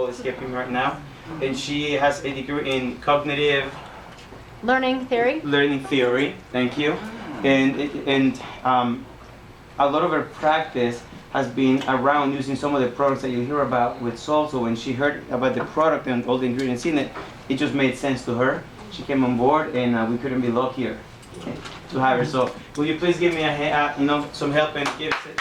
escaping me right now. And she has a degree in cognitive learning theory. Thank you. And a lot of her practice has been around using some of the products that you hear about with Soul. So when she heard about the product and all the ingredients in it, it just made sense to her. She came on board, and we couldn't be luckier to have her. So will you please give me some help and give it?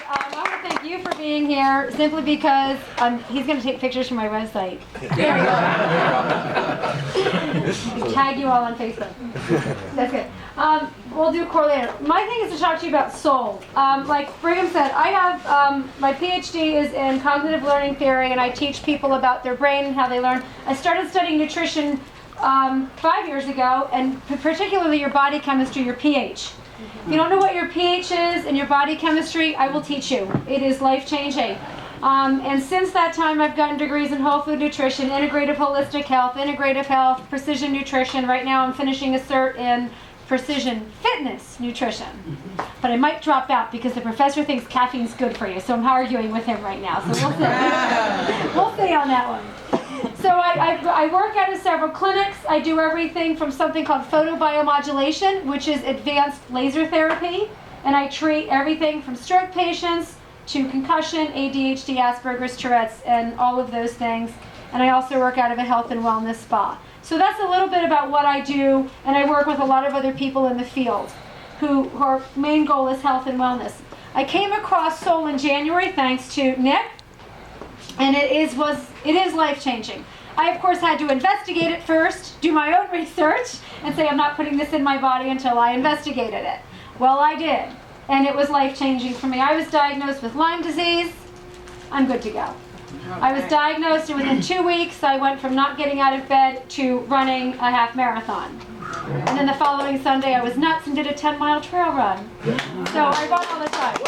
I want to thank you for being here, simply because he's going to take pictures for my website. There you go. Tag you all on Facebook. That's good. We'll do a core later. My thing is to talk to you about soul. Like Brigham said, I have my PhD is in cognitive learning theory, and I teach people about their brain and how they learn. I started studying nutrition 5 years ago, and particularly your body chemistry, your pH. If you don't know what your pH is and your body chemistry, I will teach you. It is life-changing. And since that time, I've gotten degrees in whole food nutrition, integrative integrative health, precision nutrition. Right now I'm finishing a cert in precision fitness nutrition. But I might drop out because the professor thinks caffeine's good for you, so I'm arguing with him right now. So we'll see. We'll see on that one. So I work out of several clinics. I do everything from something called photobiomodulation, which is advanced laser therapy. And I treat everything from stroke patients to concussion, ADHD, Asperger's, Tourette's, and all of those things. And I also work out of a health and wellness spa. So that's a little bit about what I do, and I work with a lot of other people in the field who our main goal is health and wellness. I came across Soul in January thanks to Nick, and it is life-changing. I, of course, had to investigate it first, do my own research, and say I'm not putting this in my body until I investigated it. Well, I did, and it was life-changing for me. I was diagnosed with Lyme disease. I'm good to go. I was diagnosed, and within 2 weeks, I went from not getting out of bed to running a half marathon. And then the following Sunday, I was nuts and did a 10-mile trail run. So I run all the time.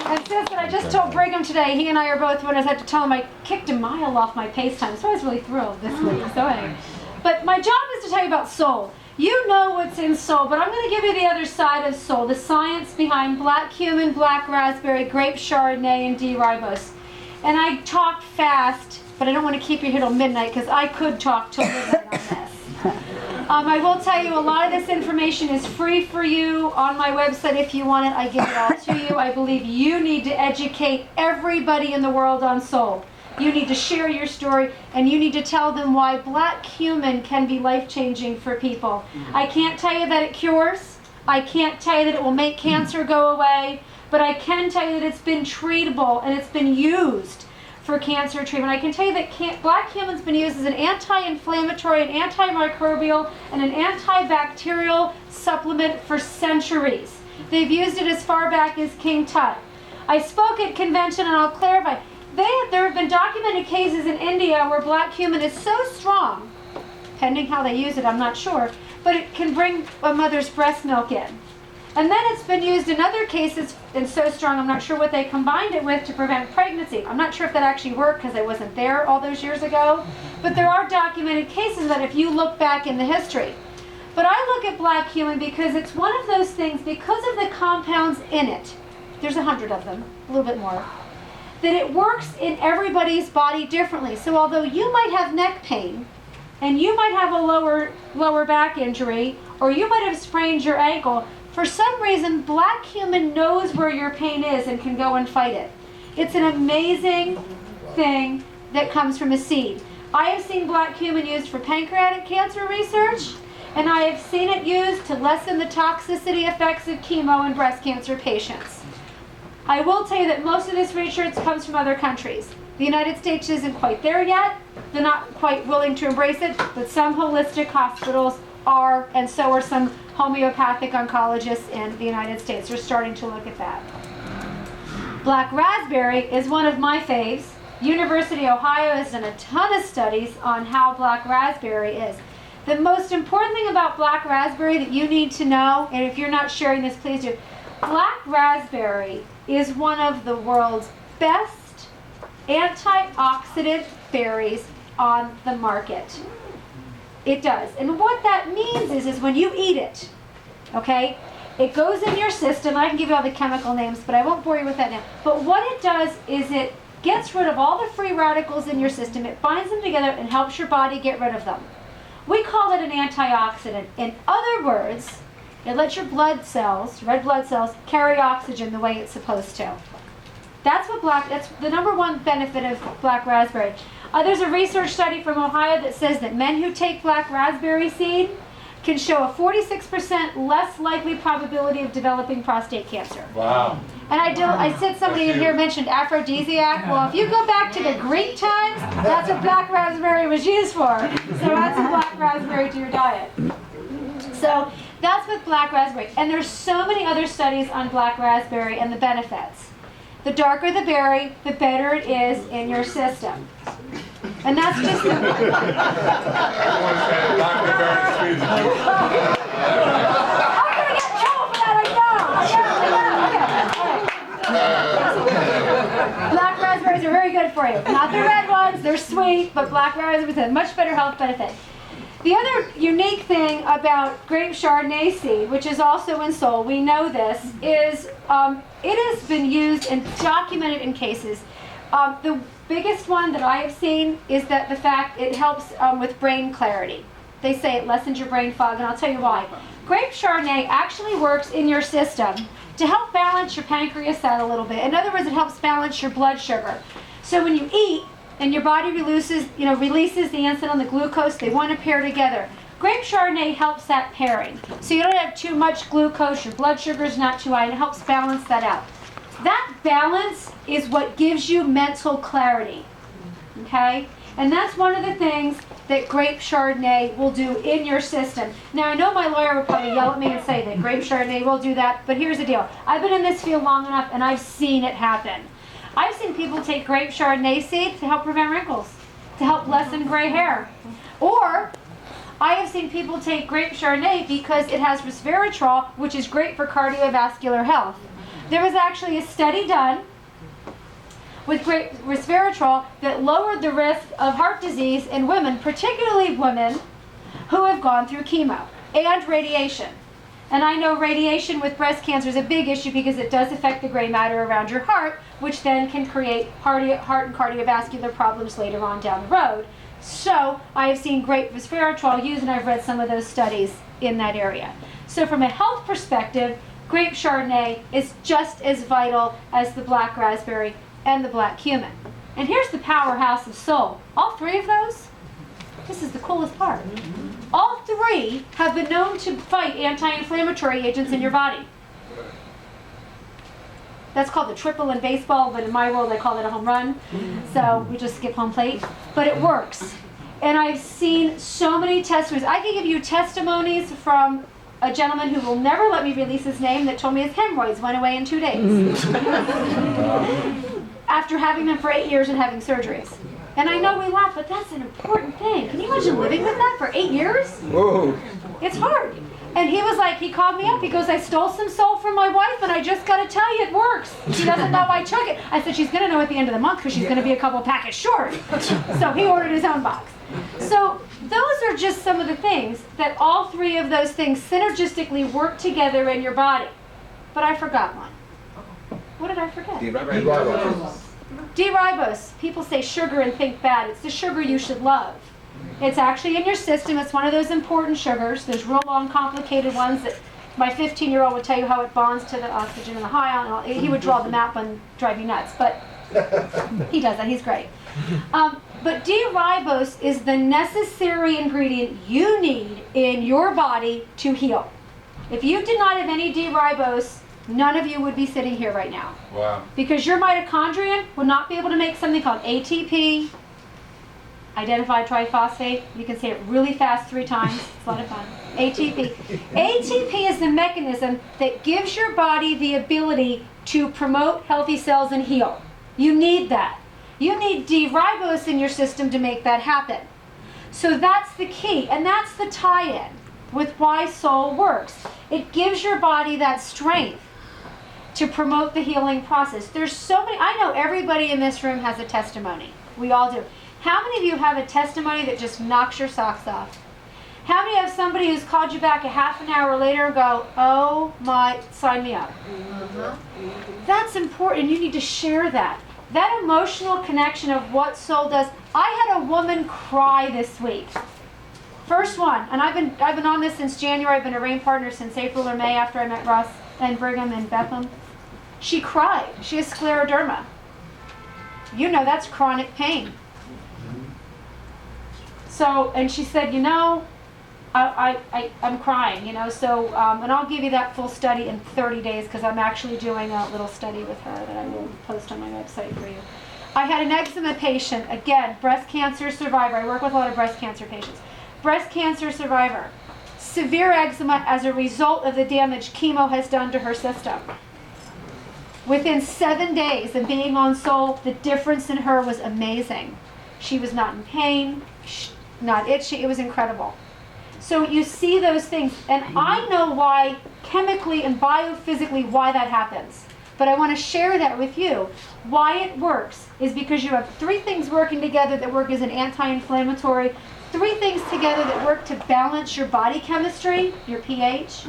And since I just told Brigham today, he and I are both winners. I had to tell him I kicked a mile off my pace time, so I was really thrilled this week. So anyway. But my job is to tell you about soul. You know what's in soul, but I'm going to give you the other side of soul, the science behind black cumin, black raspberry, grape chardonnay, and D-ribose. And I talk fast, but I don't want to keep you here till midnight because I could talk till midnight on this. I will tell you a lot of this information is free for you on my website. If you want it, I give it all to you. I believe you need to educate everybody in the world on soul. You need to share your story, and you need to tell them why black cumin can be life-changing for people. I can't tell you that it cures. I can't tell you that it will make cancer go away. But I can tell you that it's been treatable and it's been used for cancer treatment. I can tell you that black cumin's been used as an anti-inflammatory, an antimicrobial, and an antibacterial supplement for centuries. They've used it as far back as King Tut. I spoke at convention, and I'll clarify. There have been documented cases in India where black cumin is so strong, pending how they use it, I'm not sure, but it can bring a mother's breast milk in. And then it's been used in other cases, and so strong, I'm not sure what they combined it with to prevent pregnancy. I'm not sure if that actually worked because I wasn't there all those years ago. But there are documented cases that if you look back in the history. But I look at black cumin because it's one of those things, because of the compounds in it, there's 100 of them, a little bit more, that it works in everybody's body differently. So although you might have neck pain, and you might have a lower back injury, or you might have sprained your ankle, for some reason, black cumin knows where your pain is and can go and fight it. It's an amazing thing that comes from a seed. I have seen black cumin used for pancreatic cancer research, and I have seen it used to lessen the toxicity effects of chemo in breast cancer patients. I will tell you that most of this research comes from other countries. The United States isn't quite there yet. They're not quite willing to embrace it, but some holistic hospitals are, and so are some homeopathic oncologists in the United States. They're starting to look at that. Black raspberry is one of my faves. University of Ohio has done a ton of studies on how black raspberry is. The most important thing about black raspberry that you need to know, and if you're not sharing this, please do, black raspberry is one of the world's best antioxidant berries on the market. It does. And what that means is when you eat it, okay, It goes in your system. I can give you all the chemical names, but I won't bore you with that now. But what it does is it gets rid of all the free radicals in your system. It binds them together and helps your body get rid of them. We call it an antioxidant. In other words, it lets your blood cells, red blood cells, carry oxygen the way it's supposed to. That's the number one benefit of black raspberry. There's a research study from Ohio that says that men who take black raspberry seed can show a 46% less likely probability of developing prostate cancer. Wow. And I said somebody in here mentioned aphrodisiac. Well, if you go back to the Greek times, that's what black raspberry was used for. So add some black raspberry to your diet. So that's with black raspberry. And there's so many other studies on black raspberry and the benefits. The darker the berry, the better it is in your system. And that's just the... Everyone said Dr. Barrett Sweet. I'm going to get in trouble for that, I know. Okay. Black raspberries are very good for you. Not the red ones, they're sweet, but black raspberries have much better health benefit. The other unique thing about grape Chardonnay seed, which is also in Soul, we know this, is it has been used and documented in cases. The biggest one that I have seen is that the fact it helps with brain clarity. They say it lessens your brain fog, and I'll tell you why. Grape Chardonnay actually works in your system to help balance your pancreas out a little bit. In other words, it helps balance your blood sugar. So when you eat, and your body releases the insulin and the glucose, they want to pair together. Grape Chardonnay helps that pairing. So you don't have too much glucose, your blood sugar is not too high, and it helps balance that out. That balance is what gives you mental clarity, okay? And that's one of the things that grape Chardonnay will do in your system. Now, I know my lawyer would probably yell at me and say that grape Chardonnay will do that, but here's the deal. I've been in this field long enough, and I've seen it happen. I've seen people take grape Chardonnay seed to help prevent wrinkles, to help lessen gray hair. Or, I have seen people take grape Chardonnay because it has resveratrol, which is great for cardiovascular health. There was actually a study done with grape resveratrol that lowered the risk of heart disease in women, particularly women who have gone through chemo and radiation. And I know radiation with breast cancer is a big issue because it does affect the gray matter around your heart, which then can create heart and cardiovascular problems later on down the road. So I have seen grape resveratrol used, and I've read some of those studies in that area. So from a health perspective, grape Chardonnay is just as vital as the black raspberry and the black cumin. And here's the powerhouse of Soul. All three of those, this is the coolest part. All three have been known to fight anti-inflammatory agents in your body. That's called the triple in baseball, but in my world I call it a home run. So we just skip home plate. But it works. And I've seen so many testimonies. I can give you testimonies from a gentleman who will never let me release his name that told me his hemorrhoids went away in 2 days. After having them for 8 years and having surgeries. And I know we laugh, but that's an important thing. Can you imagine living with that for 8 years? Whoa. It's hard. And he was like, he called me up. He goes, I stole some Soul from my wife, and I just got to tell you, it works. She doesn't know I took it. I said, she's going to know at the end of the month because she's going to be a couple packets short. So he ordered his own box. So those are just some of the things that all three of those things synergistically work together in your body. But I forgot one. What did I forget? D-ribose. People say sugar and think bad. It's the sugar you should love. It's actually in your system. It's one of those important sugars. There's real long, complicated ones that my 15-year-old would tell you how it bonds to the oxygen and the ion. He would draw the map and drive you nuts, but he does that. He's great. But D-ribose is the necessary ingredient you need in your body to heal. If you did not have any D-ribose, none of you would be sitting here right now. Wow. Because your mitochondrion would not be able to make something called ATP, identified triphosphate. You can say it really fast 3 times. It's a lot of fun. ATP. ATP is the mechanism that gives your body the ability to promote healthy cells and heal. You need that. You need D-ribose in your system to make that happen. So that's the key, and that's the tie-in with why Soul works. It gives your body that strength to promote the healing process. There's so many, I know everybody in this room has a testimony. We all do. How many of you have a testimony that just knocks your socks off? How many have somebody who's called you back a half an hour later and go, oh my, sign me up? That's important. You need to share that. That emotional connection of what soul does. I had a woman cry this week. First one, and I've been on this since January. I've been a RAIN partner since April or May after I met Russ and Brigham and Bethlehem. She cried. She has scleroderma. You know that's chronic pain. So, and she said, you know, I'm crying, you know, so, and I'll give you that full study in 30 days because I'm actually doing a little study with her that I will post on my website for you. I had an eczema patient, again, breast cancer survivor. I work with a lot of breast cancer patients. Breast cancer survivor. Severe eczema as a result of the damage chemo has done to her system. Within 7 days of being on Soul, the difference in her was amazing. She was not in pain, not itchy, it was incredible. So you see those things, and I know why, chemically and biophysically, why that happens. But I want to share that with you. Why it works is because you have 3 things working together that work as an anti-inflammatory, 3 things together that work to balance your body chemistry, your pH,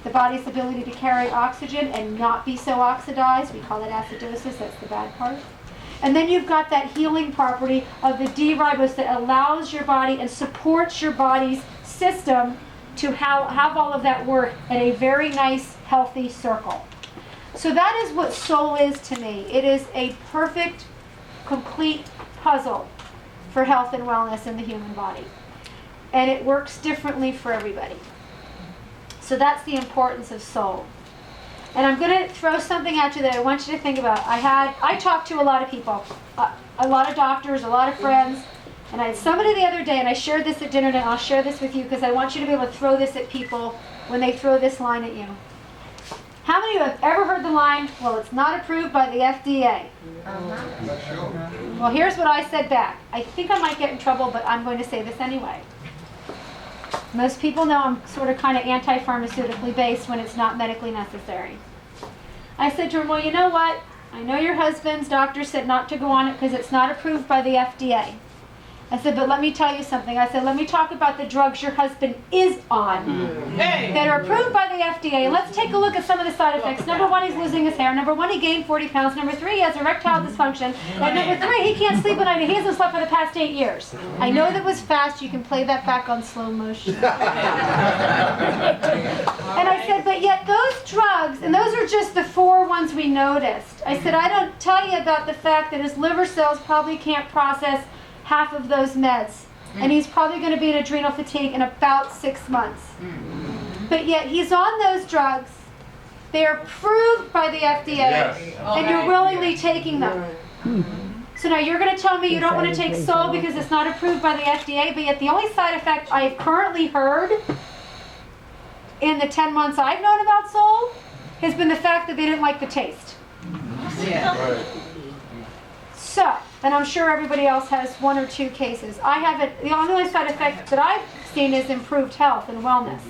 the body's ability to carry oxygen and not be so oxidized. We call it acidosis, that's the bad part. And then you've got that healing property of the D-ribose that allows your body and supports your body's system to have all of that work in a very nice, healthy circle. So that is what soul is to me. It is a perfect, complete puzzle for health and wellness in the human body. And it works differently for everybody. So that's the importance of soul. And I'm going to throw something at you that I want you to think about. I talked to a lot of people, a lot of doctors, a lot of friends, and I had somebody the other day, and I shared this at dinner, and I'll share this with you because I want you to be able to throw this at people when they throw this line at you. How many of you have ever heard the line, well, it's not approved by the FDA? Well, here's what I said back. I think I might get in trouble, but I'm going to say this anyway. Most people know I'm sort of kind of anti-pharmaceutically based when it's not medically necessary. I said to him, well, you know what? I know your husband's doctor said not to go on it because it's not approved by the FDA. I said, but let me tell you something. I said, let me talk about the drugs your husband is on that are approved by the FDA. And let's take a look at some of the side effects. Number 1, he's losing his hair. Number 1, he gained 40 pounds. Number 3, he has erectile dysfunction. And number 3, he can't sleep at night. He hasn't slept for the past 8 years. I know that was fast. You can play that back on slow motion. And I said, but yet those drugs, and those are just the 4 ones we noticed. I said, I don't tell you about the fact that his liver cells probably can't process half of those meds. And he's probably going to be in adrenal fatigue in about 6 months. But yet he's on those drugs. They're approved by the FDA, and you're willingly taking them. So now you're going to tell me you don't want to take Soul because it's not approved by the FDA, but yet the only side effect I have currently heard in the 10 months I've known about Soul has been the fact that they didn't like the taste. So, and I'm sure everybody else has 1 or 2 cases. I haven't, the only side effect that I've seen is improved health and wellness.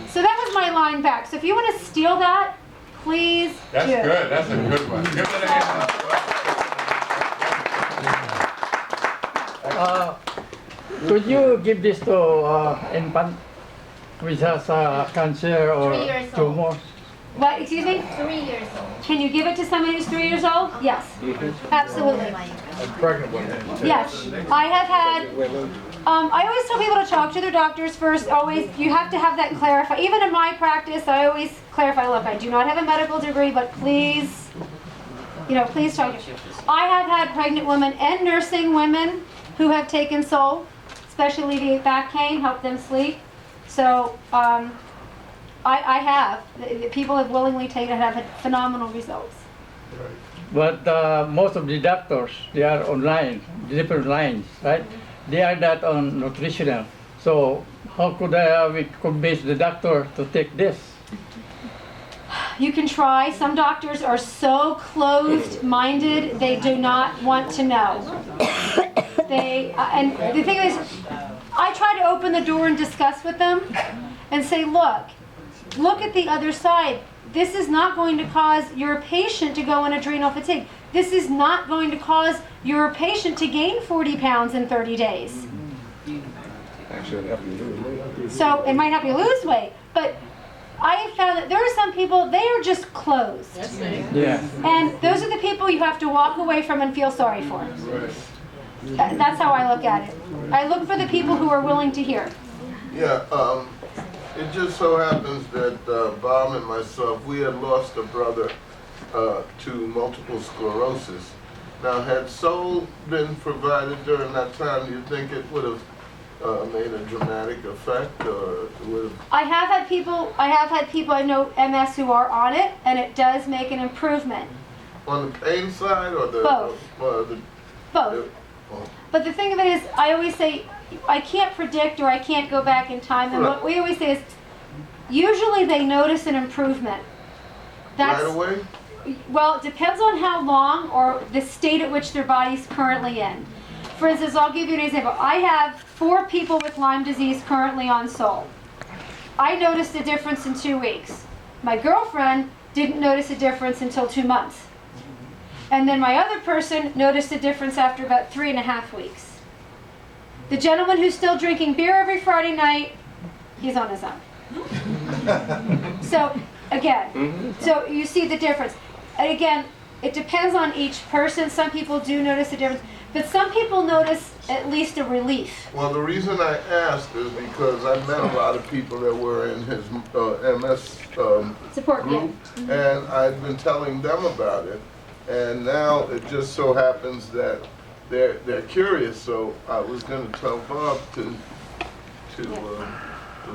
So that was my line back. So if you want to steal that, please That's do. good. That's a good one. Give it a hand. Could you give this to infant which has cancer or 3 years old. tumors? What, excuse me? 3 years old. Can you give it to somebody who's 3 years old? Yes, absolutely. Pregnant woman. Yes, I have had, I always tell people to talk to their doctors first. Always, you have to have that clarified. Even in my practice, I always clarify, look, I do not have a medical degree, but please, please talk to me. I have had pregnant women and nursing women who have taken Soul, especially alleviate back pain, help them sleep. So, I have. People have willingly taken it and have had phenomenal results. But most of the doctors, they are online, different lines, right? They are not on nutritional. So how could we convince the doctor to take this? You can try. Some doctors are so closed-minded, they do not want to know. And the thing is, I try to open the door and discuss with them and say, look at the other side. This is not going to cause your patient to go in adrenal fatigue. This is not going to cause your patient to gain 40 pounds in 30 days. So it might help you lose weight, but I have found that there are some people, they are just closed. Yeah. And those are the people you have to walk away from and feel sorry for. That's how I look at it. I look for the people who are willing to hear. Yeah, it just so happens that Bob and myself, we had lost a brother to multiple sclerosis. Now, had Soul been provided during that time, do you think it would have made a dramatic effect, or would have? I have had people I know MS who are on it, and it does make an improvement. On the pain side, or the? Both. Both. Oh. But the thing of it is, I always say, I can't predict or I can't go back in time. And what we always say is, usually they notice an improvement. Right away? Well, it depends on how long or the state at which their body's currently in. For instance, I'll give you an example. I have 4 people with Lyme disease currently on Soul. I noticed a difference in 2 weeks. My girlfriend didn't notice a difference until 2 months. And then my other person noticed a difference after about 3.5 weeks. The gentleman who's still drinking beer every Friday night, he's on his own. So, again, so you see the difference. And again, it depends on each person. Some people do notice a difference, but some people notice at least a relief. Well, the reason I asked is because I met a lot of people that were in his MS Support group, and I've been telling them about it. And now it just so happens that they're curious, so I was going to tell Bob to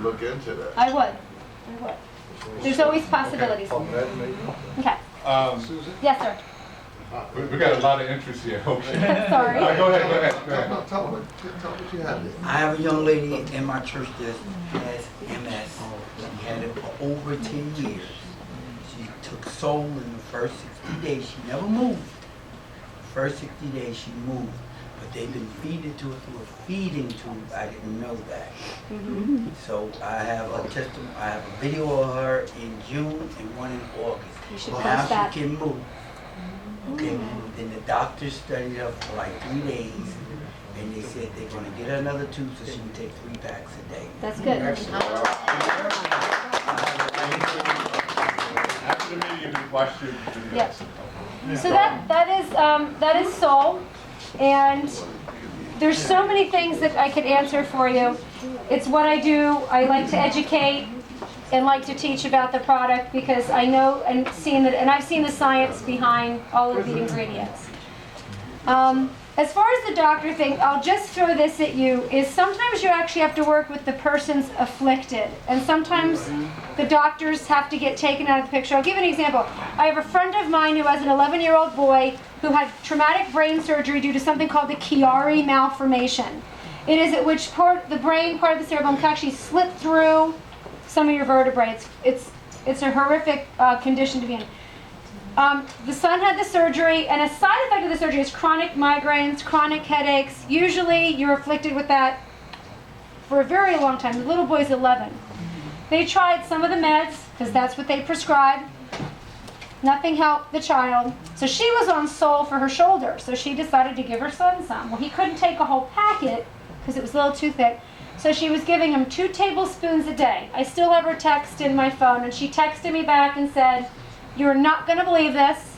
look into that. I would. There's always possibilities. Okay. Yes, sir. We got a lot of interest here. Okay. Sorry. Go ahead. Tell what you have there. I have a young lady in my church that has MS. She had it for over 10 years. She took Soul in the first 60 days. She never moved. The first 60 days she moved. But they've been feeding it to her through a feeding tube. I didn't know that. So I have a testimony. I have a video of her in June and one in August. You should now post that. she can move. Okay, then the doctors studied her for like 3 days, and they said they're going to get her another tube so she can take 3 packs a day. That's good. After the meeting, you can watch your video. Yep. So that is Soul, and there's so many things that I could answer for you. It's what I do. I like to educate and like to teach about the product because I know and I've seen the science behind all of the ingredients. As far as the doctor thing, I'll just throw this at you, is sometimes you actually have to work with the person's afflicted, and sometimes the doctors have to get taken out of the picture. I'll give you an example. I have a friend of mine who has an 11-year-old boy who had traumatic brain surgery due to something called the Chiari malformation. It is at which the brain part of the cerebellum can actually slip through some of your vertebrae. It's a horrific condition to be in. The son had the surgery, and a side effect of the surgery is chronic migraines, chronic headaches. Usually you're afflicted with that for a very long time. The little boy's 11. They tried some of the meds, because that's what they prescribed. Nothing helped the child. So she was on Soul for her shoulder, so she decided to give her son some. Well, he couldn't take a whole packet, because it was a little too thick. So she was giving him 2 tablespoons a day. I still have her text in my phone, and she texted me back and said, "You're not going to believe this."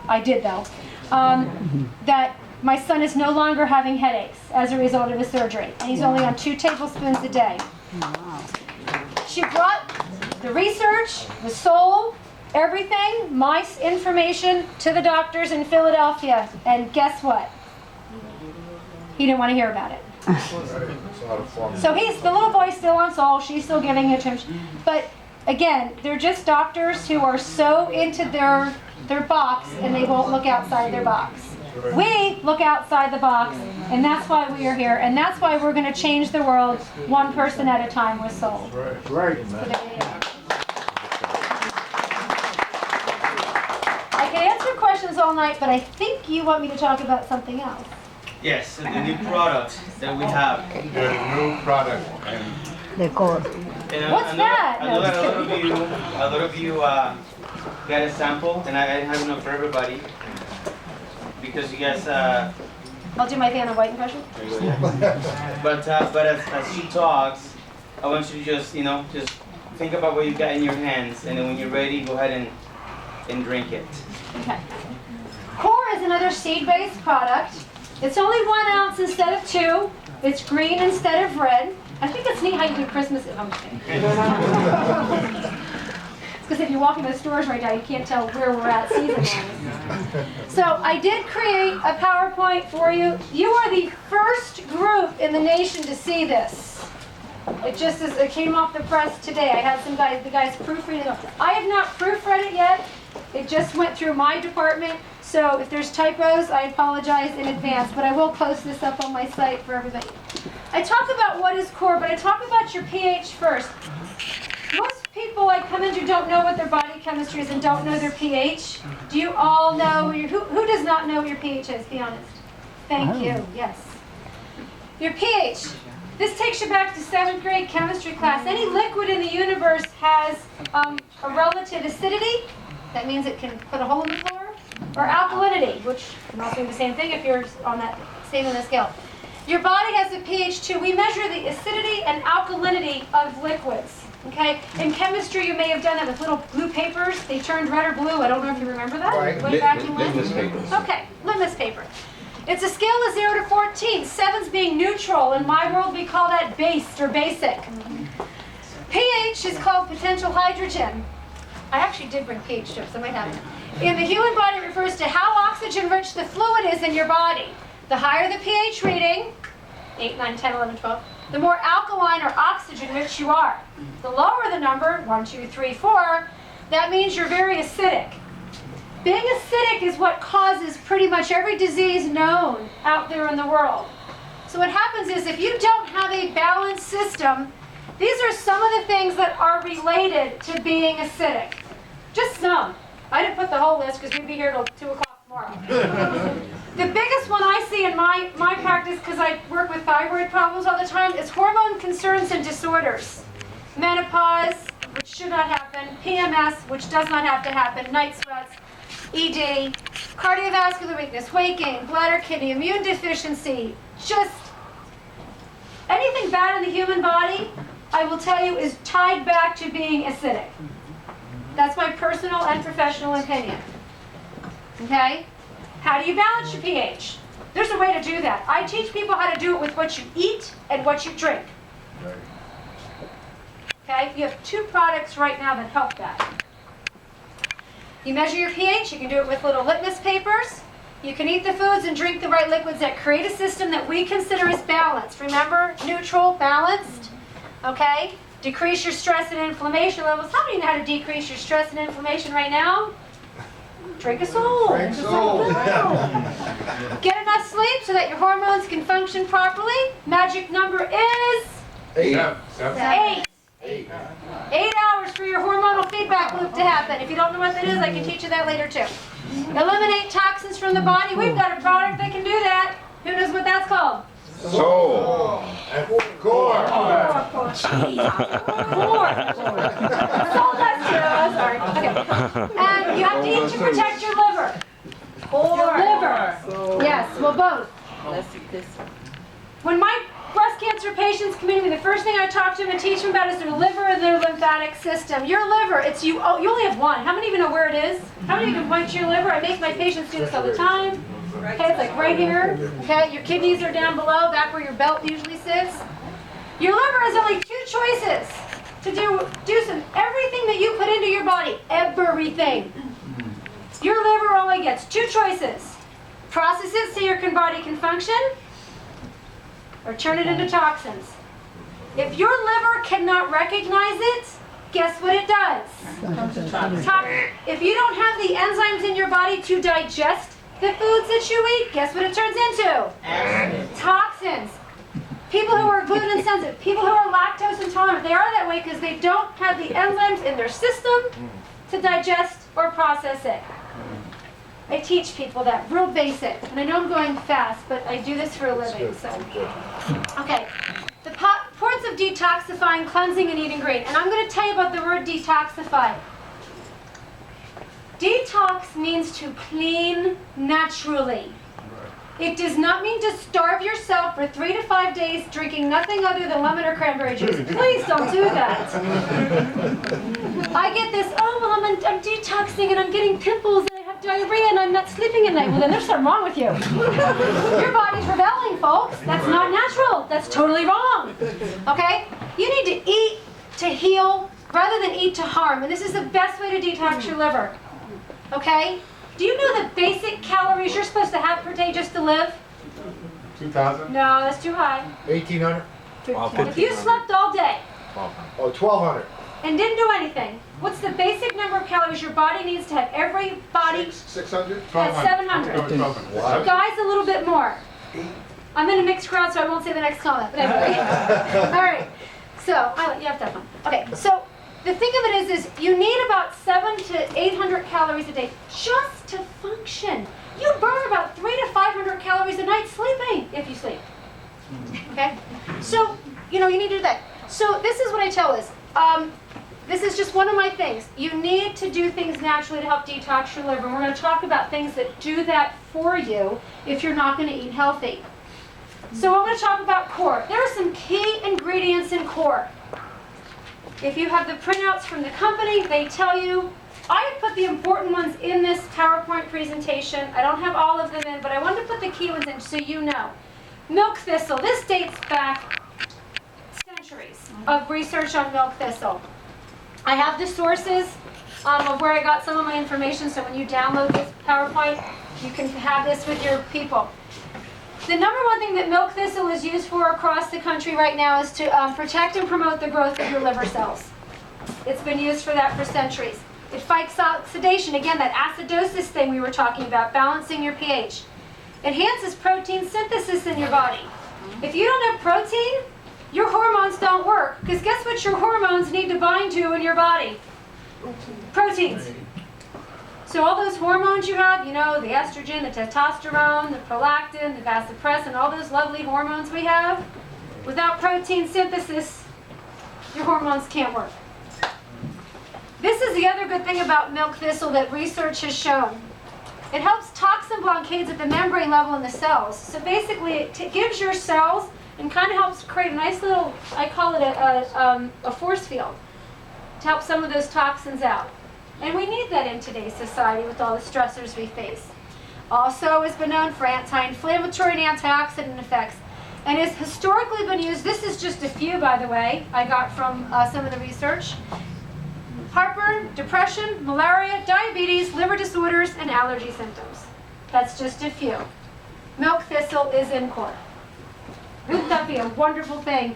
I did, though. That my son is no longer having headaches as a result of his surgery, and he's only on 2 tablespoons a day. She brought the research, the Soul, everything, my information to the doctors in Philadelphia, and guess what? He didn't want to hear about it. So the little boy's still on Soul, she's still giving it to him. But again, they're just doctors who are so into their box and they won't look outside their box. We look outside the box, and that's why we are here, and that's why we're going to change the world one person at a time with Soul. Right. I can answer questions all night, but I think you want me to talk about something else. Yes, the new product that we have. There's a new product, and And What's that? I know that a lot of you got a sample, and I have enough for everybody because you guys I'll do my Vanna White impression. But as she talks, I want you to just just think about what you got in your hands, and then when you're ready, go ahead and drink it. Okay. Core is another seed-based product. It's only 1 ounce instead of 2. It's green instead of red. I think it's neat how you do Christmas at home. It's because if you're walking the stores right now, you can't tell where we're at season-wise. So I did create a PowerPoint for you. You are the first group in the nation to see this. It came off the press today. I had the guys proofreading it. I have not proofread it yet. It just went through my department. So if there's typos, I apologize in advance, but I will post this up on my site for everybody. I talk about what is core, but I talk about your pH first. Most people I come into don't know what their body chemistry is and don't know their pH. Do you all know, who does not know what your pH is? Be honest. Thank you, yes. Your pH. This takes you back to 7th grade chemistry class. Any liquid in the universe has a relative acidity. That means it can put a hole in the floor. Or alkalinity, which can also be the same thing if you're on that same on the scale. Your body has a pH too. We measure the acidity and alkalinity of liquids. Okay? In chemistry, you may have done that with little blue papers. They turned red or blue. I don't know if you remember that. Right. Way back in when. Litmus papers. Okay, litmus paper. It's a scale of 0 to 14. 7's being neutral. In my world, we call that base or basic. pH is called potential hydrogen. I actually did bring pH strips. I might have it. In the human body, it refers to how oxygen-rich the fluid is in your body. The higher the pH reading, 8, 9, 10, 11, 12, the more alkaline or oxygen-rich you are. The lower the number, 1, 2, 3, 4, that means you're very acidic. Being acidic is what causes pretty much every disease known out there in the world. So what happens is if you don't have a balanced system, these are some of the things that are related to being acidic. Just some. I didn't put the whole list because we'd be here till 2 o'clock tomorrow. The biggest one I see in my practice, because I work with thyroid problems all the time, is hormone concerns and disorders. Menopause, which should not happen. PMS, which does not have to happen. Night sweats. ED. Cardiovascular weakness. Weight gain. Bladder, kidney, immune deficiency. Just anything bad in the human body, I will tell you, is tied back to being acidic. That's my personal and professional opinion. Okay? How do you balance your pH? There's a way to do that. I teach people how to do it with what you eat and what you drink. Okay? You have 2 products right now that help that. You measure your pH. You can do it with little litmus papers. You can eat the foods and drink the right liquids that create a system that we consider as balanced. Remember, neutral, balanced. Okay? Decrease your stress and inflammation levels. How many know how to decrease your stress and inflammation right now? Drink a soul. Drink soul. Get enough sleep so that your hormones can function properly. Magic number is 8. 8. 8 hours for your hormonal feedback loop to happen. If you don't know what that is, I can teach you that later too. Eliminate toxins from the body. We've got a product that can do that. Who knows what that's called? Soul. And core. Core. Soul does too. Oh, sorry. Okay. And you have to eat to protect your liver. Your liver. Yes, well both. When my breast cancer patients come in to me, the first thing I talk to them and teach them about is their liver and their lymphatic system. Your liver, it's you. Oh, you only have one. How many even know where it is? How many can point to your liver? I make my patients do this all the time. Okay, it's like right here. Okay, your kidneys are down below, back where your belt usually sits. Your liver has only 2 choices to do some everything that you put into your body. Everything. Your liver only gets 2 choices. Process it so your body can function, or turn it into toxins. If your liver cannot recognize it, guess what it does? If you don't have the enzymes in your body to digest the foods that you eat, guess what it turns into? Toxins. People who are gluten sensitive, people who are lactose intolerant, they are that way because they don't have the enzymes in their system to digest or process it. I teach people that, real basic. And I know I'm going fast, but I do this for a living, so. Okay, the importance of detoxifying, cleansing, and eating green. And I'm going to tell you about the word detoxify. Detox means to clean naturally. It does not mean to starve yourself for 3 to 5 days drinking nothing other than lemon or cranberry juice. Please don't do that. I get this, oh, well, I'm detoxing and I'm getting pimples and I have diarrhea and I'm not sleeping at night. Well, then there's something wrong with you. Your body's rebelling, folks. That's not natural. That's totally wrong. Okay? You need to eat to heal rather than eat to harm. And this is the best way to detox your liver. Okay? Do you know the basic calories you're supposed to have per day just to live? 2,000? No, that's too high. 1,800? If you slept all day Oh, 1,200. and didn't do anything, what's the basic number of calories your body needs to have? Every body 600? has 700. 1,200. Guys, a little bit more. I'm in a mixed crowd, so I won't say the next comment. But anyway. All right. So, you have to have fun. Okay, so the thing of it is you need about 700 to 800 calories a day just to function. You burn about 300 to 500 calories a night sleeping, if you sleep. Okay? So, you need to do that. So this is what I tell us. This is just one of my things. You need to do things naturally to help detox your liver. And we're going to talk about things that do that for you if you're not going to eat healthy. So I'm going to talk about core. There are some key ingredients in core. If you have the printouts from the company, they tell you. I have put the important ones in this PowerPoint presentation. I don't have all of them in, but I wanted to put the key ones in so you know. Milk thistle. This dates back centuries of research on milk thistle. I have the sources of where I got some of my information, so when you download this PowerPoint, you can have this with your people. The number one thing that milk thistle is used for across the country right now is to protect and promote the growth of your liver cells. It's been used for that for centuries. It fights oxidation, again, that acidosis thing we were talking about, balancing your pH. Enhances protein synthesis in your body. If you don't have protein, your hormones don't work. Because guess what your hormones need to bind to in your body? Proteins. So all those hormones you have, the estrogen, the testosterone, the prolactin, the vasopressin, all those lovely hormones we have, without protein synthesis, your hormones can't work. This is the other good thing about milk thistle that research has shown. It helps toxin blockades at the membrane level in the cells. So basically it gives your cells and kind of helps create a nice little, I call it a force field to help some of those toxins out. And we need that in today's society with all the stressors we face. Also has been known for anti-inflammatory and antioxidant effects. And has historically been used, this is just a few by the way, I got from some of the research. Heartburn, depression, malaria, diabetes, liver disorders, and allergy symptoms. That's just a few. Milk thistle is in core. Wouldn't that be a wonderful thing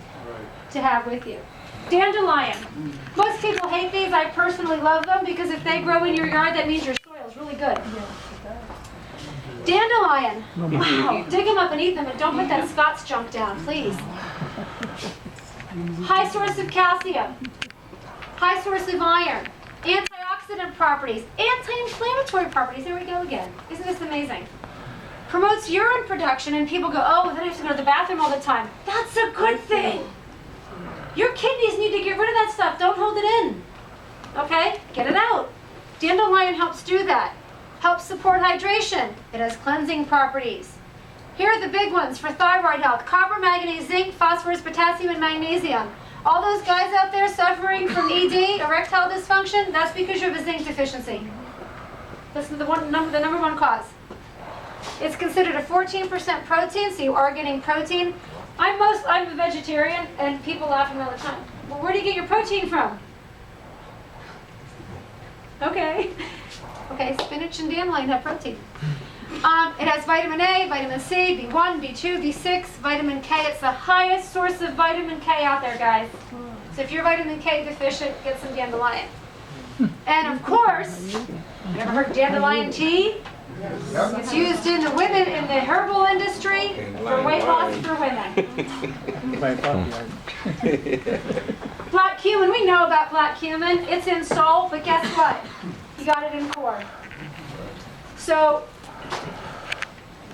to have with you? Dandelion. Most people hate these. I personally love them because if they grow in your yard, that means your soil is really good. Dandelion. Wow. Dig them up and eat them, and don't put that Scots junk down, please. High source of calcium. High source of iron. Antioxidant properties. Anti-inflammatory properties. There we go again. Isn't this amazing? Promotes urine production, and people go, oh, then I have to go to the bathroom all the time. That's a good thing. Your kidneys need to get rid of that stuff. Don't hold it in. Okay? Get it out. Dandelion helps do that. Helps support hydration. It has cleansing properties. Here are the big ones for thyroid health. Copper, manganese, zinc, phosphorus, potassium, and magnesium. All those guys out there suffering from ED, erectile dysfunction, that's because you have a zinc deficiency. That's the number one cause. It's considered a 14% protein, so you are getting protein. I'm a vegetarian, and people laugh at me all the time. Well, where do you get your protein from? Okay. Okay, spinach and dandelion have protein. It has vitamin A, vitamin C, B1, B2, B6, vitamin K. It's the highest source of vitamin K out there, guys. So if you're vitamin K deficient, get some dandelion. And of course, you ever heard dandelion tea? It's used in the herbal industry for weight loss for women. Black cumin, we know about black cumin. It's in salt, but guess what? You got it in core. So,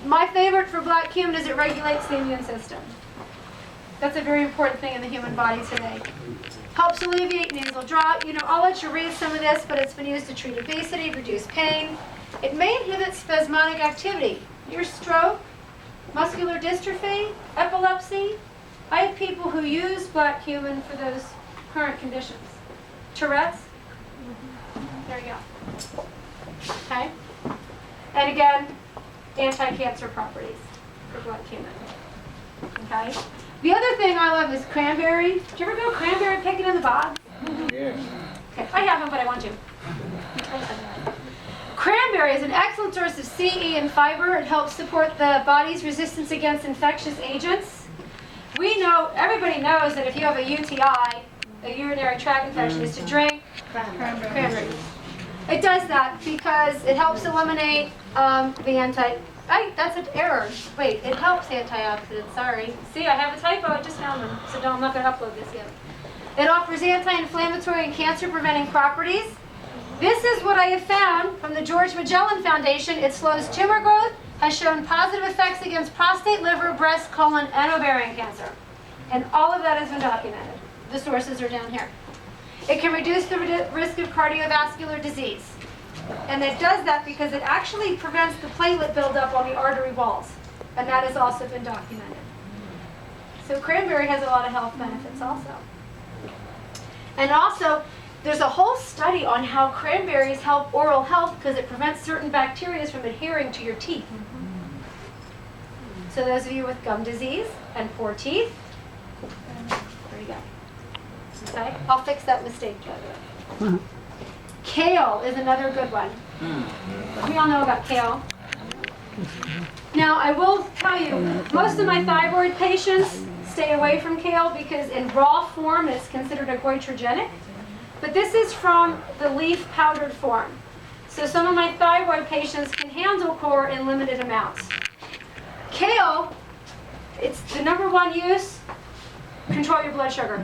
my favorite for black cumin is it regulates the immune system. That's a very important thing in the human body today. Helps alleviate nasal drop. I'll let you read some of this, but it's been used to treat obesity, reduce pain. It may inhibit spasmodic activity. Your stroke, muscular dystrophy, epilepsy. I have people who use black cumin for those current conditions. Tourette's. There you go. Okay? And again, anti-cancer properties for black cumin. Okay? The other thing I love is cranberry. Did you ever go cranberry picking in the bogs? Yes. Okay, I haven't, but I want to. Cranberry is an excellent source of C, E, and fiber. It helps support the body's resistance against infectious agents. We know, everybody knows that if you have a UTI, a urinary tract infection, is to drink cranberry. It does that because it helps eliminate that's an error. Wait, it helps antioxidants, sorry. See, I have a typo, I just found them, so I'm not going to upload this yet. It offers anti-inflammatory and cancer-preventing properties. This is what I have found from the George Magellan Foundation. It slows tumor growth, has shown positive effects against prostate, liver, breast, colon, and ovarian cancer. And all of that has been documented. The sources are down here. It can reduce the risk of cardiovascular disease. And it does that because it actually prevents the platelet buildup on the artery walls. And that has also been documented. So cranberry has a lot of health benefits also. And also, there's a whole study on how cranberries help oral health because it prevents certain bacteria from adhering to your teeth. So those of you with gum disease and poor teeth, there you go. Okay, I'll fix that mistake, by the way. Kale is another good one. We all know about kale. Now, I will tell you, most of my thyroid patients stay away from kale because in raw form it's considered a goitrogenic. But this is from the leaf powdered form. So some of my thyroid patients can handle core in limited amounts. Kale, it's the number one use, control your blood sugar.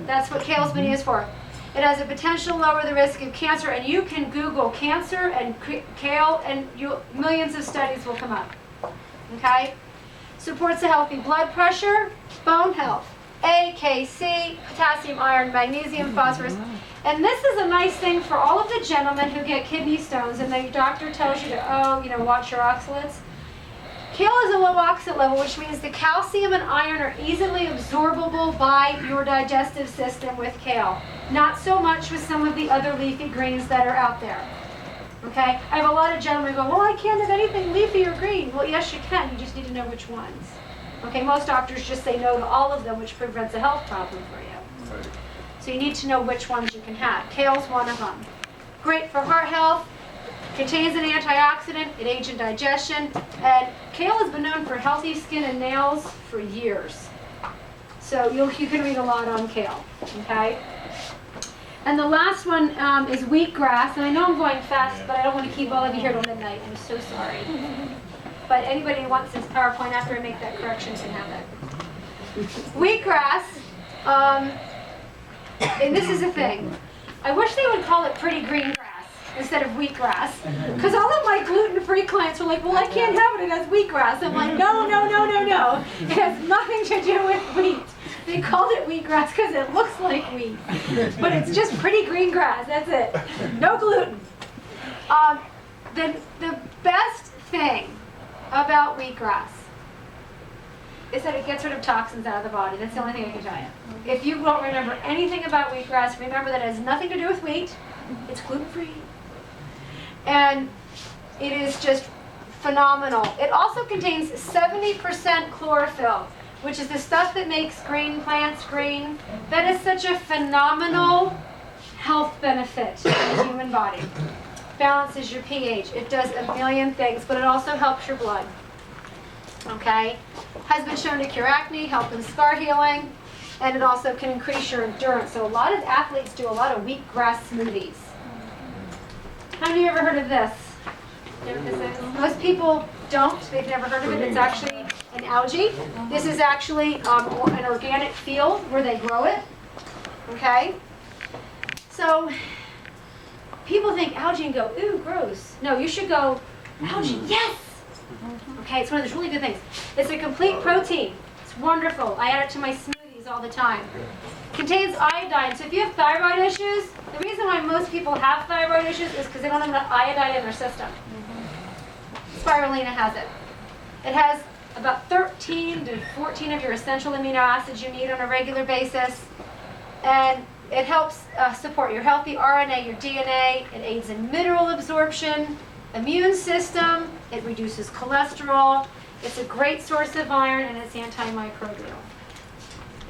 That's what kale's been used for. It has a potential to lower the risk of cancer, and you can Google cancer and kale, and millions of studies will come up. Okay? Supports a healthy blood pressure, bone health, A, K, C, potassium, iron, magnesium, phosphorus. And this is a nice thing for all of the gentlemen who get kidney stones, and the doctor tells you to, watch your oxalates. Kale is a low oxalate level, which means the calcium and iron are easily absorbable by your digestive system with kale. Not so much with some of the other leafy greens that are out there. Okay? I have a lot of gentlemen who go, well, I can't have anything leafy or green. Well, yes, you can. You just need to know which ones. Okay, most doctors just say no to all of them, which prevents a health problem for you. Right. So you need to know which ones you can have. Kale's one of them. Great for heart health. Contains an antioxidant, it aids in digestion, and kale has been known for healthy skin and nails for years. So you can read a lot on kale, okay? And the last one is wheatgrass, and I know I'm going fast, but I don't want to keep all of you here till midnight. I'm so sorry. But anybody who wants this PowerPoint after I make that correction can have it. Wheatgrass, and this is the thing. I wish they would call it pretty green grass instead of wheatgrass. Because all of my gluten-free clients are like, well, I can't have it, it has wheatgrass. I'm like, no. It has nothing to do with wheat. They called it wheatgrass because it looks like wheat. But it's just pretty green grass, that's it. No gluten. The best thing about wheatgrass is that it gets rid of toxins out of the body. That's the only thing I can tell you. If you don't remember anything about wheatgrass, remember that it has nothing to do with wheat. It's gluten-free. And it is just phenomenal. It also contains 70% chlorophyll, which is the stuff that makes green plants green. That is such a phenomenal health benefit in the human body. Balances your pH. It does a million things, but it also helps your blood. Okay? Has been shown to cure acne, help in scar healing, and it also can increase your endurance. So a lot of athletes do a lot of wheatgrass smoothies. How many of you ever heard of this? You know what this is? Most people don't. They've never heard of it. It's actually an algae. This is actually an organic field where they grow it. Okay? So people think algae and go, ooh, gross. No, you should go, algae, yes! Okay, it's one of those really good things. It's a complete protein. It's wonderful. I add it to my smoothies all the time. Contains iodine. So if you have thyroid issues, the reason why most people have thyroid issues is because they don't have enough iodine in their system. Spirulina has it. It has about 13 to 14 of your essential amino acids you need on a regular basis. And it helps support your healthy RNA, your DNA. It aids in mineral absorption, immune system. It reduces cholesterol. It's a great source of iron, and it's antimicrobial.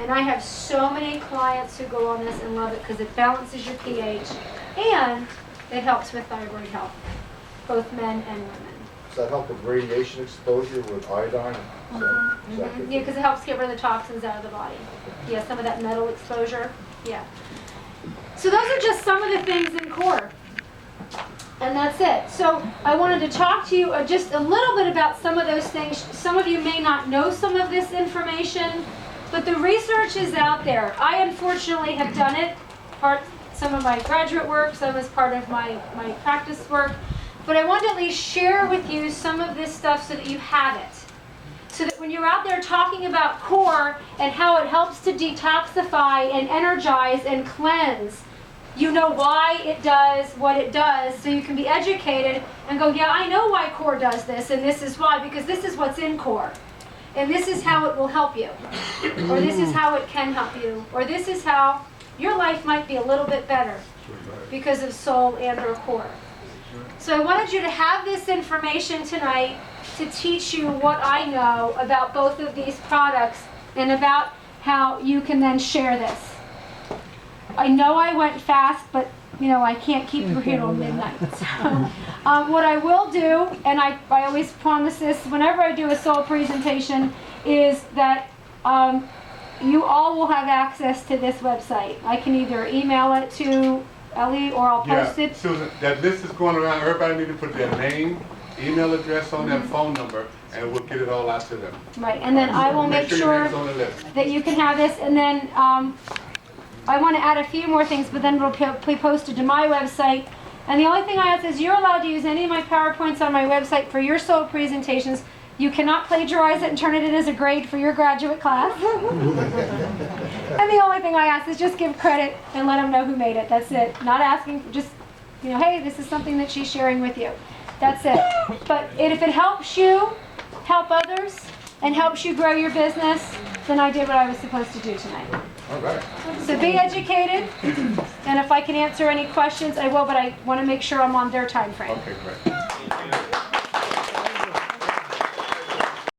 And I have so many clients who go on this and love it because it balances your pH and it helps with thyroid health, both men and women. Does that help with radiation exposure with iodine? Yeah, because it helps get rid of the toxins out of the body. Yeah, some of that metal exposure. Yeah. So those are just some of the things in core. And that's it. So I wanted to talk to you just a little bit about some of those things. Some of you may not know some of this information, but the research is out there. I unfortunately have done it, some of my graduate work, some as part of my practice work. But I wanted to at least share with you some of this stuff so that you have it. So that when you're out there talking about core and how it helps to detoxify and energize and cleanse, you know why it does what it does, so you can be educated and go, yeah, I know why core does this, and this is why, because this is what's in core. And this is how it will help you. Or this is how it can help you. Or this is how your life might be a little bit better because of soul and or core. So I wanted you to have this information tonight to teach you what I know about both of these products and about how you can then share this. I know I went fast, but I can't keep you here till midnight. So, what I will do, and I always promise this whenever I do a soul presentation, is that you all will have access to this website. I can either email it to Ellie or I'll post it. Susan, that list is going around. Everybody need to put their name, email address on their phone number, and we'll get it all out to them. Right, and then I will make your sure name's on the list. that you can have this, and then I want to add a few more things, but then it'll be posted to my website. And the only thing I ask is you're allowed to use any of my PowerPoints on my website for your soul presentations. You cannot plagiarize it and turn it in as a grade for your graduate class. And the only thing I ask is just give credit and let them know who made it. That's it. Not asking, just, hey, this is something that she's sharing with you. That's it. But if it helps you help others and helps you grow your business, then I did what I was supposed to do tonight. All right. So be educated, and if I can answer any questions, I will, but I want to make sure I'm on their time frame. Okay, great.